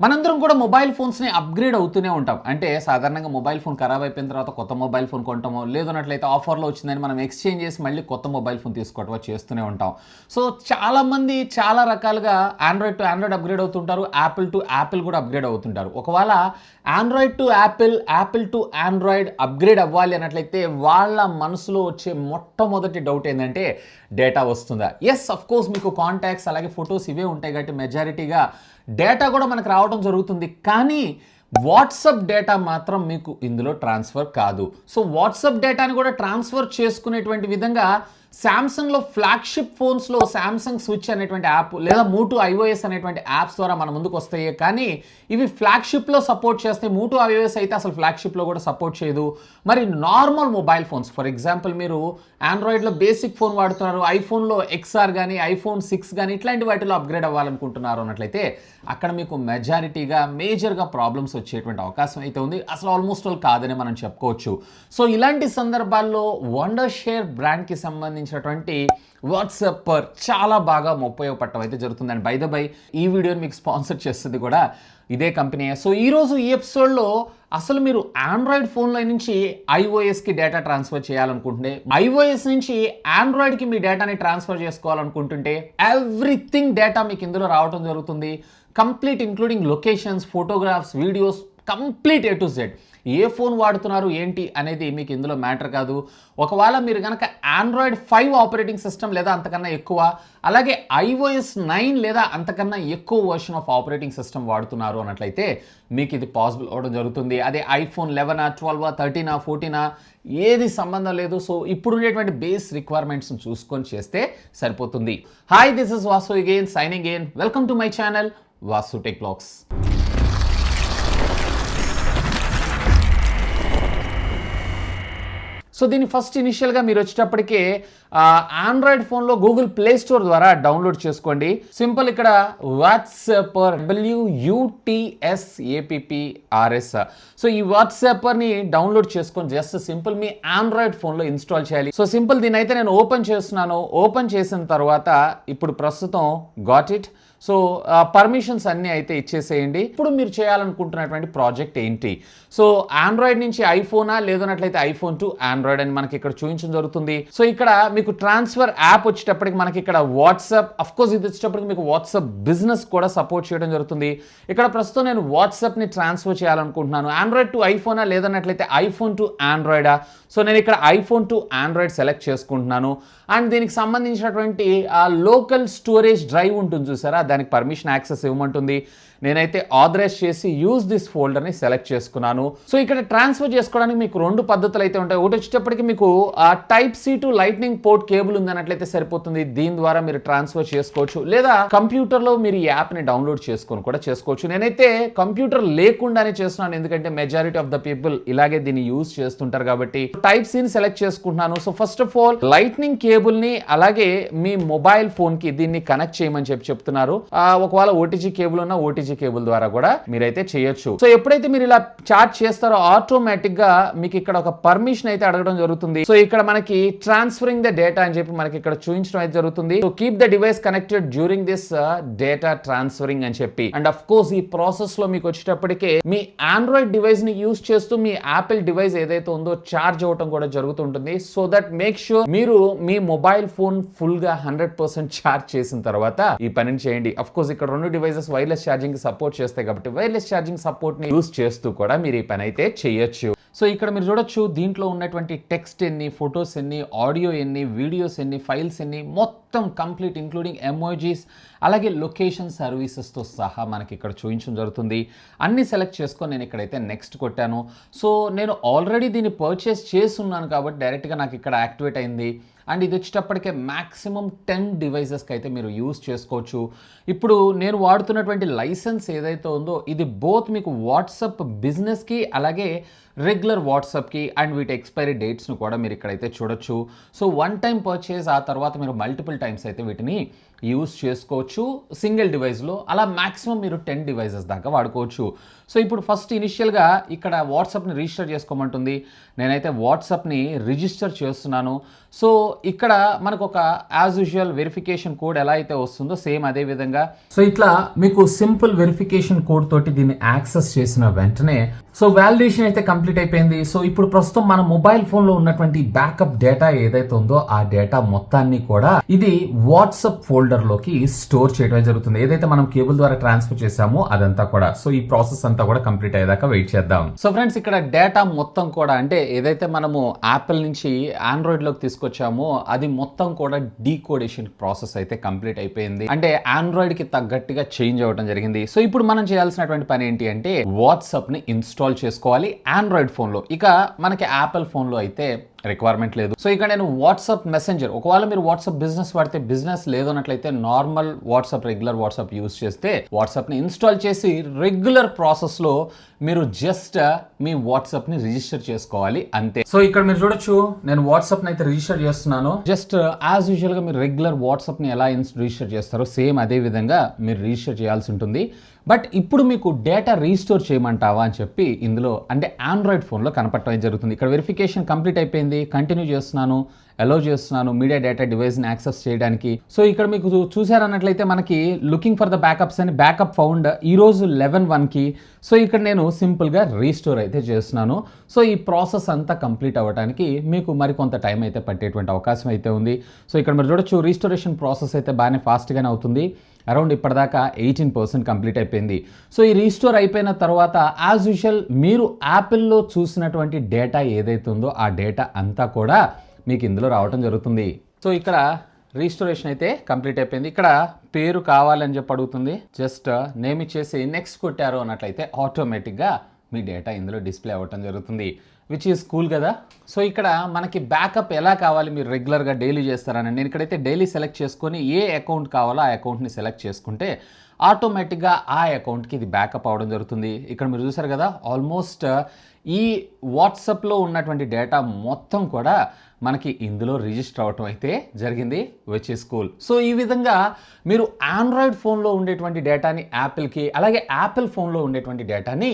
మనందరం కూడా mobile ఫోన్స్ని upgrade అవుతూనే ఉంటాం. అంటే సాధారణంగా మొబైల్ ఫోన్ ఖరాబ్ అయిపోయిన తర్వాత కొత్త మొబైల్ ఫోన్ కొంటామో, లేదన్నట్లయితే ఆఫర్లో వచ్చిందని మనం ఎక్స్చేంజ్ చేసి మళ్ళీ కొత్త మొబైల్ ఫోన్ తీసుకోవటమో చేస్తూనే ఉంటాం. సో చాలామంది చాలా రకాలుగా ఆండ్రాయిడ్ టు ఆండ్రాయిడ్ అప్గ్రేడ్ అవుతుంటారు, యాపిల్ టు యాపిల్ కూడా అప్గ్రేడ్ అవుతుంటారు. ఒకవేళ Android to Apple, Apple to Android upgrade అవ్వాలి అన్నట్లయితే వాళ్ళ మనసులో వచ్చే మొట్టమొదటి డౌట్ ఏంటంటే డేటా వస్తుందా? ఎస్, అఫ్ కోర్స్ మీకు కాంటాక్ట్స్ అలాగే ఫొటోస్ ఇవే ఉంటాయి కాబట్టి మెజారిటీగా డేటా కూడా మనకు రావడం జరుగుతుంది. కానీ వాట్సాప్ డేటా మాత్రం మీకు ఇందులో ట్రాన్స్ఫర్ కాదు. సో వాట్సాప్ డేటాని కూడా ట్రాన్స్ఫర్ చేసుకునేటువంటి విధంగా శాంసంగ్లో ఫ్లాగ్షిప్ ఫోన్స్లో శాంసంగ్ స్విచ్ అనేటువంటి యాప్ లేదా మూటు iOS అనేటువంటి యాప్స్ ద్వారా మన ముందుకు వస్తాయి. కానీ ఇవి ఫ్లాగ్షిప్లో సపోర్ట్ చేస్తాయి. మూటు iOS అయితే అసలు ఫ్లాగ్షిప్లో కూడా సపోర్ట్ చేయదు. మరి normal mobile phones, for example మీరు ఆండ్రాయిడ్లో బేసిక్ ఫోన్ వాడుతున్నారు, ఐఫోన్లో XR కానీ ఐఫోన్ 6 కానీ ఇట్లాంటి వాటిలో అప్గ్రేడ్ అవ్వాలనుకుంటున్నారు అన్నట్లయితే అక్కడ మీకు మేజర్గా ప్రాబ్లమ్స్ వచ్చేటువంటి అవకాశం అయితే ఉంది. అసలు ఆల్మోస్ట్ ఆల్ కాదని మనం చెప్పుకోవచ్చు. సో ఇలాంటి సందర్భాల్లో వండర్ షేర్ బ్రాండ్కి సంబంధించినటువంటి వాట్సాప్ చాలా బాగా ఉపయోగపడటం అయితే జరుగుతుంది. అండ్ బై ద బై ఈ వీడియోని మీకు స్పాన్సర్ చేస్తుంది కూడా ఇదే కంపెనీ. సో ఈరోజు ఈ ఎపిసోడ్లో అసలు మీరు ఆండ్రాయిడ్ ఫోన్లో నుంచి iOSకి డేటా ట్రాన్స్ఫర్ చేయాలనుకుంటుంటే, iOS నుంచి ఆండ్రాయిడ్కి మీ డేటాని ట్రాన్స్ఫర్ చేసుకోవాలనుకుంటుంటే ఎవ్రీథింగ్ డేటా మీకు ఇందులో రావడం జరుగుతుంది. Complete including locations, photographs, videos, complete A to Z. A phone వాడుతున్నారు ఏంటి అనేది మీకు ఇందులో మ్యాటర్ కాదు. ఒకవేళ మీరు కనుక ఆండ్రాయిడ్ 5 ఆపరేటింగ్ సిస్టమ్ లేదా అంతకన్నా ఎక్కువ, అలాగే iOS 9 లేదా అంతకన్నా ఎక్కువ వర్షన్ ఆఫ్ ఆపరేటింగ్ సిస్టమ్ వాడుతున్నారు అన్నట్లయితే మీకు ఇది పాసిబుల్ అవ్వడం జరుగుతుంది. అదే ఐఫోన్ 11, 12, 13, 14 ఏది సంబంధం లేదు. సో ఇప్పుడు ఉండేటువంటి బేస్ రిక్వైర్మెంట్స్ని చూసుకొని చేస్తే సరిపోతుంది. Hi, this is Vasu again signing in. Welcome to my channel Vasu tech vlogs. So దీన్ని ఫస్ట్ ఇనిషియల్గా మీరు వచ్చేటప్పటికే ఆండ్రాయిడ్ ఫోన్లో గూగుల్ ప్లే స్టోర్ ద్వారా డౌన్లోడ్ చేసుకోండి. సింపుల్, ఇక్కడ వాట్సాపర్ WUTSAPPRS. సో ఈ వాట్సాపర్ని డౌన్లోడ్ చేసుకొని జస్ట్ సింపుల్ మీ ఆండ్రాయిడ్ ఫోన్లో ఇన్స్టాల్ చేయాలి. సో సింపుల్, దీని అయితే నేను ఓపెన్ చేస్తున్నాను. ఓపెన్ చేసిన తర్వాత ఇప్పుడు ప్రస్తుతం గాట్ ఇట్. సో పర్మిషన్స్ అన్నీ అయితే ఇచ్చేసేయండి. ఇప్పుడు మీరు చేయాలనుకుంటున్నటువంటి ప్రాజెక్ట్ ఏంటి? సో ఆండ్రాయిడ్ నుంచి ఐఫోనా లేదన్నట్లయితే ఐఫోన్ టు ఆండ్రాయిడ్ అని మనకి ఇక్కడ చూపించడం జరుగుతుంది. సో ఇక్కడ మీకు ట్రాన్స్ఫర్ యాప్ వచ్చేటప్పటికి మనకి ఇక్కడ వాట్సాప్, అఫ్ కోర్స్ ఇది వచ్చేటప్పటికి మీకు వాట్సాప్ బిజినెస్ కూడా సపోర్ట్ చేయడం జరుగుతుంది. ఇక్కడ ప్రస్తుతం నేను వాట్సాప్ని ట్రాన్స్ఫర్ చేయాలనుకుంటున్నాను. ఆండ్రాయిడ్ టు ఐఫోనా లేదన్నట్లయితే ఐఫోన్ టు ఆండ్రాయిడా? సో నేను ఇక్కడ ఐఫోన్ టు ఆండ్రాయిడ్ సెలెక్ట్ చేసుకుంటున్నాను. అండ్ దీనికి సంబంధించినటువంటి లోకల్ స్టోరేజ్ డ్రైవ్ ఉంటుంది చూసారా, దానికి పర్మిషన్ యాక్సెస్ ఇవ్వమంటుంది. నేనైతే ఆథరైజ్ చేసి యూజ్ దిస్ ఫోల్డర్ని సెలెక్ట్ చేసుకున్నాను. సో ఇక్కడ ట్రాన్స్ఫర్ చేసుకోవడానికి మీకు రెండు పద్ధతులు అయితే ఉంటాయి. ఒకటి వచ్చేటప్పటికి మీకు type C to lightning port cable ఉంది అన్నట్లయితే సరిపోతుంది. దీని ద్వారా మీరు ట్రాన్స్ఫర్ చేసుకోవచ్చు. లేదా కంప్యూటర్లో మీరు ఈ యాప్ని డౌన్లోడ్ చేసుకొని కూడా చేసుకోవచ్చు. నేనైతే కంప్యూటర్ లేకుండానే చేస్తున్నాను, ఎందుకంటే మెజారిటీ ఆఫ్ ద పీపుల్ ఇలాగే దీన్ని యూజ్ చేస్తుంటారు కాబట్టి. టైప్ సిని సెలెక్ట్ చేసుకుంటున్నాను. So first of all lightning కేబుల్ని అలాగే మీ మొబైల్ ఫోన్కి దీన్ని కనెక్ట్ చేయమని చెప్తున్నారు. ఒకవేళ ఓటీజీ కేబుల్ ఉన్న ఓటీజీ కేబుల్ ద్వారా కూడా మీరైతే చేయొచ్చు. సో ఎప్పుడైతే మీరు ఇలా చార్జ్ చేస్తారో ఆటోమేటిక్ గా మీకు ఇక్కడ ఒక పర్మిషన్ అయితే అడగడం జరుగుతుంది. సో ఇక్కడ మనకి ట్రాన్స్ఫరింగ్ ద డేటా అని చెప్పి మనకి ఇక్కడ చూపించడం అయితే జరుగుతుంది. So keep the device connected during this data transferring అని చెప్పి. అండ్ అఫ్ కోర్స్ ఈ ప్రాసెస్ లో మీకు వచ్చేటప్పటికే మీ ఆండ్రాయిడ్ డివైస్ ని యూజ్ చేస్తూ మీ యాపిల్ డివైస్ ఏదైతే ఉందో చార్జ్ అవ్వడం కూడా జరుగుతుంటుంది. సో దట్ మేక్ షూర్ మీరు మీ మొబైల్ ఫోన్ ఫుల్ గా 100% చార్జ్ చేసిన తర్వాత ఈ పనిని చేయండి. అఫ్ కోర్స్ ఇక్కడ రెండు డివైసెస్ వైర్లెస్ ఛార్జింగ్ సపోర్ట్ చేస్తాయి కాబట్టి వైర్లెస్ ఛార్జింగ్ సపోర్ట్ ని యూజ్ చేస్తూ కూడా మీరు ఈ పని అయితే చేయొచ్చు. సో ఇక్కడ మీరు చూడొచ్చు, దీంట్లో ఉన్నటువంటి టెక్స్ట్ ఎన్ని, ఫొటోస్ ఎన్ని, ఆడియో ఎన్ని, వీడియోస్ ఎన్ని, ఫైల్స్ ఎన్ని, మొత్తం కంప్లీట్ ఇంక్లూడింగ్ ఎమోజీస్ అలాగే లొకేషన్ సర్వీసెస్తో సహా మనకి ఇక్కడ చూపించడం జరుగుతుంది. అన్ని సెలెక్ట్ చేసుకొని నేను ఇక్కడైతే నెక్స్ట్ కొట్టాను. సో నేను ఆల్రెడీ దీన్ని పర్చేస్ చేస్తున్నాను కాబట్టి డైరెక్ట్గా నాకు ఇక్కడ యాక్టివేట్ అయింది. అండ్ ఇది వచ్చేటప్పటికే మ్యాక్సిమం 10 డివైజెస్కి అయితే మీరు యూజ్ చేసుకోవచ్చు. ఇప్పుడు నేను వాడుతున్నటువంటి లైసెన్స్ ఏదైతే ఉందో ఇది బోత్ మీకు వాట్సాప్ బిజినెస్కి అలాగే రెగ్యులర్ వాట్సాప్కి అండ్ వీటి ఎక్స్పైరీ డేట్స్ను కూడా మీరు ఇక్కడైతే చూడొచ్చు. సో వన్ టైం పర్చేజ్, ఆ తర్వాత మీరు మల్టిపుల్ టైమ్స్ అయితే వీటిని యూస్ చేసుకోవచ్చు సింగిల్ డివైస్లో. అలా మ్యాక్సిమం మీరు 10 డివైసెస్ దాకా వాడుకోవచ్చు. సో ఇప్పుడు ఫస్ట్ ఇనిషియల్గా ఇక్కడ వాట్సాప్ని రిజిస్టర్ చేసుకోమంటుంది. నేనైతే వాట్సాప్ని రిజిస్టర్ చేస్తున్నాను. సో ఇక్కడ మనకు ఒక యాజ్ యూజువల్ వెరిఫికేషన్ కోడ్ ఎలా అయితే వస్తుందో సేమ్ అదే విధంగా సో ఇట్లా మీకు సింపుల్ వెరిఫికేషన్ కోడ్ తోటి దీన్ని యాక్సెస్ చేసిన వెంటనే సో వాలిడేషన్ అయితే కంప్లీట్ అయిపోయింది. సో ఇప్పుడు ప్రస్తుతం మన మొబైల్ ఫోన్ లో ఉన్నటువంటి బ్యాకప్ డేటా ఏదైతే ఉందో ఆ డేటా మొత్తాన్ని కూడా ఇది వాట్సాప్ ఫోల్డర్ లోకి స్టోర్ చేయడం జరుగుతుంది. ఏదైతే మనం కేబుల్ ద్వారా ట్రాన్స్ఫర్ చేసామో అదంతా కూడా. సో ఈ ప్రాసెస్ అంతా కూడా కంప్లీట్ అయ్యేదాకా వెయిట్ చేద్దాం. సో ఫ్రెండ్స్ ఇక్కడ డేటా మొత్తం కూడా అంటే ఏదైతే మనము యాపిల్ నుంచి ఆండ్రాయిడ్ లోకి తీసుకొచ్చామో అది మొత్తం కూడా డీకోడేషన్ ప్రాసెస్ అయితే కంప్లీట్ అయిపోయింది. అంటే ఆండ్రాయిడ్ కి తగ్గట్టుగా చేంజ్ అవ్వడం జరిగింది. సో ఇప్పుడు మనం చేయాల్సినటువంటి పని ఏంటి అంటే వాట్సాప్ ని ఇన్స్టాల్ చేసుకోవాలి ఆండ్రాయిడ్ ఫోన్ లో. ఇక మనకి యాపిల్ ఫోన్ లో అయితే రిక్వైర్మెంట్ లేదు. సో ఇక్కడ నేను వాట్సాప్ మెసెంజర్, ఒకవేళ మీరు వాట్సాప్ బిజినెస్ వాడితే బిజినెస్ లేదన్నట్లయితే normal WhatsApp regular WhatsApp use చేస్తే వాట్సాప్ ని ఇన్స్టాల్ చేసి రెగ్యులర్ ప్రాసెస్ లో మీరు జస్ట్ మీ వాట్సాప్ ని రిజిస్టర్ చేసుకోవాలి అంతే. సో ఇక్కడ మీరు చూడొచ్చు నేను వాట్సాప్ ని అయితే రిజిస్టర్ చేస్తున్నాను. జస్ట్ యాజ్ యూజువల్ గా మీరు రెగ్యులర్ వాట్సాప్ ని ఎలా రిజిస్టర్ చేస్తారో సేమ్ అదే విధంగా మీరు రిజిస్టర్ చేయాల్సి ఉంటుంది. బట్ ఇప్పుడు మీకు డేటా రీస్టోర్ చేయమంటావా అని చెప్పి ఇందులో అంటే ఆండ్రాయిడ్ ఫోన్లో కనపడటం జరుగుతుంది. ఇక్కడ వెరిఫికేషన్ కంప్లీట్ అయిపోయింది. కంటిన్యూ చేస్తున్నాను, అలౌ చేస్తున్నాను మీడియా డేటా డివైస్ని యాక్సెస్ చేయడానికి. సో ఇక్కడ మీకు చూసారన్నట్లయితే మనకి లుకింగ్ ఫర్ ద బ్యాకప్స్ అని బ్యాకప్ ఫౌండ్ ఈరోజు 11:01కి. సో ఇక్కడ నేను సింపుల్గా రీస్టోర్ అయితే చేస్తున్నాను. సో ఈ ప్రాసెస్ అంతా కంప్లీట్ అవ్వడానికి మీకు మరికొంత టైం అయితే పట్టేటువంటి అవకాశం అయితే ఉంది. సో ఇక్కడ మీరు చూడొచ్చు రీస్టోరేషన్ ప్రాసెస్ అయితే బాగానే ఫాస్ట్గానే అవుతుంది. అరౌండ్ ఇప్పటిదాకా 18% కంప్లీట్ అయిపోయింది. సో ఈ రీస్టోర్ అయిపోయిన తర్వాత యాజ్ యూజువల్ మీరు యాపిల్లో చూసినటువంటి డేటా ఏదైతే ఉందో ఆ డేటా అంతా కూడా మీకు ఇందులో రావటం జరుగుతుంది. సో ఇక్కడ రీస్టోరేషన్ అయితే కంప్లీట్ అయిపోయింది. ఇక్కడ పేరు కావాలని చెప్పి అడుగుతుంది. జస్ట్ నేమ్ ఇచ్చేసి నెక్స్ట్ కొట్టారు అన్నట్లయితే ఆటోమేటిక్గా మీ డేటా ఇందులో డిస్ప్లే అవ్వటం జరుగుతుంది, విచ్ ఈస్ కూల్ కదా. సో ఇక్కడ మనకి బ్యాకప్ ఎలా కావాలి, మీరు రెగ్యులర్గా డైలీ చేస్తారని నేను ఇక్కడైతే డైలీ సెలెక్ట్ చేసుకొని ఏ అకౌంట్ కావాలో ఆ అకౌంట్ని సెలెక్ట్ చేసుకుంటే ఆటోమేటిక్గా ఆ అకౌంట్కి ఇది బ్యాకప్ అవ్వడం జరుగుతుంది. ఇక్కడ మీరు చూసారు కదా ఆల్మోస్ట్ ఈ వాట్సాప్లో ఉన్నటువంటి డేటా మొత్తం కూడా మనకి ఇందులో రిజిస్టర్ అవటం అయితే జరిగింది, విచ్ ఈస్ కూల్. సో ఈ విధంగా మీరు ఆండ్రాయిడ్ ఫోన్లో ఉండేటువంటి డేటాని యాపిల్కి, అలాగే యాపిల్ ఫోన్లో ఉండేటువంటి డేటాని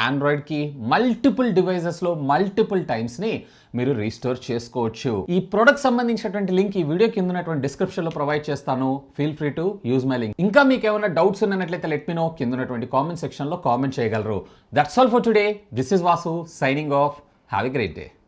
ఆండ్రాయిడ్కి మల్టిపుల్ డివైజెస్లో మల్టిపుల్ టైమ్స్ని మీరు రీస్టోర్ చేసుకోవచ్చు. ఈ ప్రొడక్ట్ సంబంధించినటువంటి లింక్ ఈ వీడియో కింద ఉన్నటువంటి డిస్క్రిప్షన్లో ప్రొవైడ్ చేస్తాను. Feel free to use my link. ఇంకా మీకు ఏమైనా డౌట్స్ ఉన్నట్లయితే లెట్ మీ నో, కింద ఉన్నటువంటి కామెంట్ సెక్షన్లో కామెంట్ చేయగలరు. That's all for today. This is Vasu signing off. Have a great day.